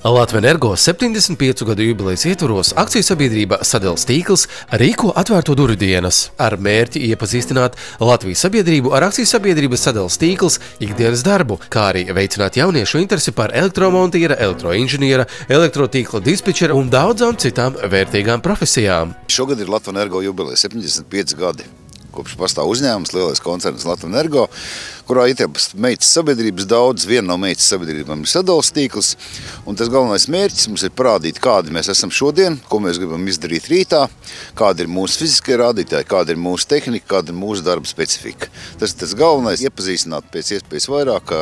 Latvenergo 75 gadu jubilejas ietvaros akciju sabiedrība Sadales tīkls rīko atvērto durvju dienas ar mērķi iepazīstināt Latvijas sabiedrību ar akciju sabiedrības Sadales tīkls ikdienas darbu, kā arī veicināt jauniešu interesi par elektromontiera, elektroinženiera, elektrotīkla dispečera un daudzām citām vērtīgām profesijām. Šogad ir Latvenergo jubileja 75 gadi. Kopš pastāv uzņēmums, lielais koncerns Latvenergo, kurā ietilpst meitas sabiedrības daudz. Viena no meitas sabiedrībām ir Sadales tīkls. Un tas galvenais mērķis mums ir parādīt, kādi mēs esam šodien, ko mēs gribam izdarīt rītā, kādi ir mūsu fiziskie rādītāji, kāda ir mūsu tehnika, kāda ir mūsu darba specifika. Tas ir tas galvenais, iepazīstināt pēc iespējas vairāk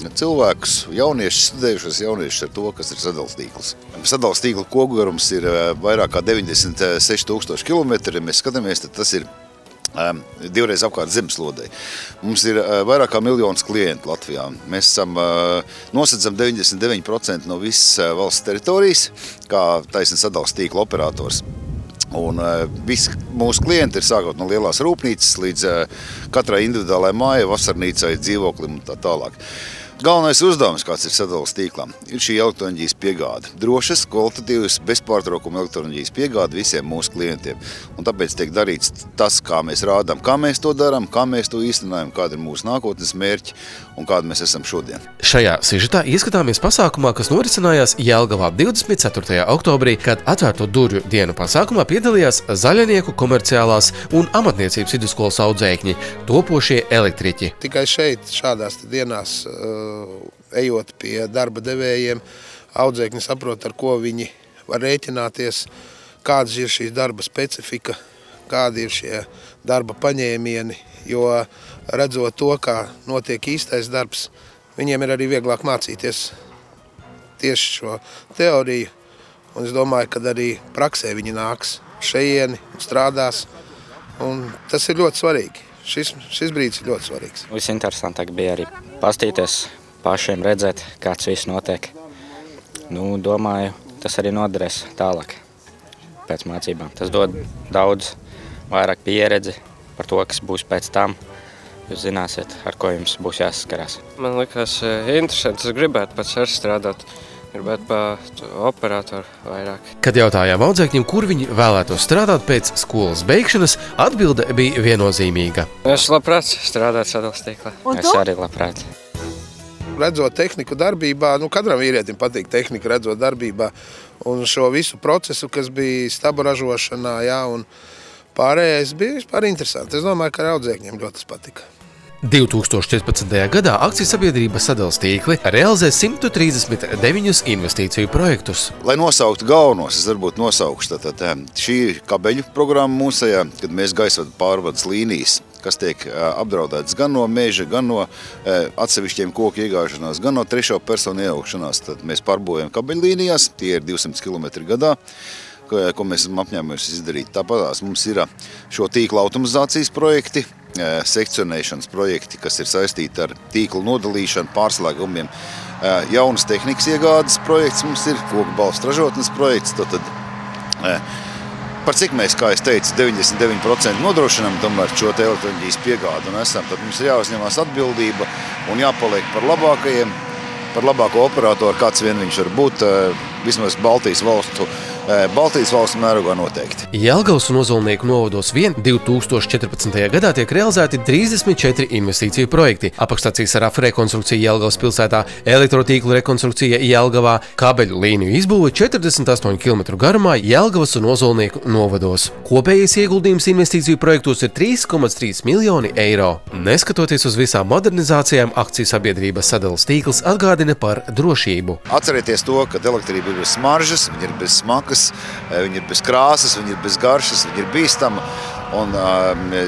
cilvēkus, jauniešus, studējušos jauniešus ar to, kas ir Sadales tīkls. Sadales tīkla kokgarums ir vairāk kā 96 000 kilometri. Ja mēs skatāmies, tad tas ir divreiz apkārt zemeslodei. Mums ir vairāk kā miljons klientu Latvijā. Mēs nosacām 99% no visas valsts teritorijas, kā taisni Sadales tīkla operators. Un visi mūsu klienti ir sākot no lielās rūpnīcas līdz katrai individuālai mājai, vasarnīcai, dzīvoklim un tā tālāk. Galvenais uzdevums, kāds ir Sadales tīklām, ir šī elektroenerģijas piegāde. Drošas, kvalitatīvas, bezpārtraukuma elektroenerģijas piegāde visiem mūsu klientiem. Un tāpēc tiek darīts tas, kā mēs rādām, kā mēs to darām, kā mēs to īstenojam, kāda ir mūsu nākotnes mērķi un kāda mēs esam šodien. Šajā sižetā ieskatāmies pasākumā, kas norisinājās Jelgavā 24. oktobrī, kad atvērto durvju dienu pasākumā piedalījās zaļnieku, komerciālās un amatniecības vidusskolas audzēkņi, topošie elektriķi. Tikai šeit, šādās dienās, ejot pie darba devējiem, audzēkņi saprot, ar ko viņi var rēķināties, kādas ir šīs darba specifika, kādi ir šie darba paņēmieni, jo redzot to, kā notiek īstais darbs, viņiem ir arī vieglāk mācīties tieši šo teoriju, un es domāju, ka arī praksē viņi nāks šeieni un strādās, un tas ir ļoti svarīgi. Šis brīdis ir ļoti svarīgs. Visinteresantāk bija arī pastīties, pašiem redzēt, kāds viss notiek. Domāju, tas arī noderēs tālāk pēc mācībām. Tas dod daudz vairāk pieredzi par to, kas būs pēc tam. Jūs zināsiet, ar ko jums būs jāsaskarās. Man likās interesanti, es gribētu pats ar strādāt. Gribētu pa operatoru vairāk. Kad jautājām audzēkņiem, kur viņi vēlētos strādāt pēc skolas beigšanas, atbilde bija viennozīmīga. Es labprāt strādāt Sadales tīklā. Es arī labprāt. Redzot tehniku darbībā, katram vīrietim patīk tehnika redzot darbībā, un šo visu procesu, kas bija stabu ražošanā, un pārējais bija vispār interesanti. Es domāju, ka audzēkņiem ļoti tas patika. 2014. gadā akciju sabiedrība Sadales tīkli realizē 139 investīciju projektus. Lai nosauktu galvenos, es varbūt nosaukšu šī kabeļu programma mūsējā, kad mēs gaisvadu pārvades līnijas, kas tiek apdraudētas gan no meža, gan no atsevišķiem koku iegāšanās, gan no trešo personu iejaukšanās. Tad mēs pārbojam kabeļu līnijās, tie ir 200 km gadā, ko mēs esam apņēmušies izdarīt. Tāpēc mums ir šo tīkla automatizācijas projekti, sekcionēšanas projekti, kas ir saistīti ar tīklu nodalīšanu, pārslēgumiem. Jaunas tehnikas iegādes projekts mums ir, koku balstu ražotnes projekts. Par cik mēs, kā es teicu, 99% nodrošinām tomēr šo elektroenerģijas piegādu un esam, tad mums ir jāuzņemās atbildība un jāpaliek par labākajiem, par labāko operatoru, kāds vien viņš var būt, vismaz Baltijas valstu mērogā noteikti. Jelgavas un Ozolnieku novados vien 2014. gadā tiek realizēti 34 investīciju projekti. Apakšstacijas RAF rekonstrukcija Jelgavas pilsētā, elektrotīklu rekonstrukcija Jelgavā, kabeļu līniju izbūve 48 km garumā Jelgavas un Ozolnieku novados. Kopējais ieguldījums investīciju projektos ir 3,3 miljoni eiro. Neskatoties uz visām modernizācijām, akciju sabiedrības Sadales tīkls atgādina par drošību. Atcerieties to, ka elektrība ir bez smaržas, viņa ir bez smakas, viņi ir bez krāsas, viņi ir bez garšas, viņi ir bīstama un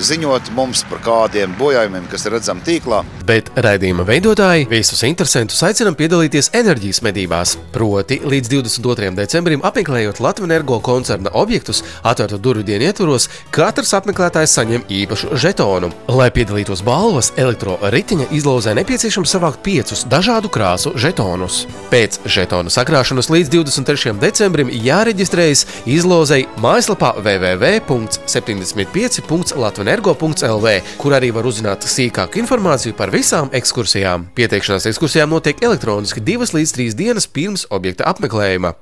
ziņot mums par kādiem bojājumiem, kas ir redzami tīklā. Bet raidījuma veidotāji visus interesantus aicinam piedalīties enerģijas medībās. Proti, līdz 22. decembrim apmeklējot Latvenergo koncerna objektus, atvērto durvju dienu ietvaros, katrs apmeklētājs saņem īpašu žetonu. Lai piedalītos balvas, elektroritiņa izlozē nepieciešams savākt 5 dažādu krāsu žetonus. Pēc žetonu sakrāšanas līdz 23. decembrim jāreģistrējas izlozei mājaslapā www.70 www.latvenergo.lv, kur arī var uzzināt sīkāku informāciju par visām ekskursijām. Pieteikšanās ekskursijām notiek elektroniski 2 līdz 3 dienas pirms objekta apmeklējuma.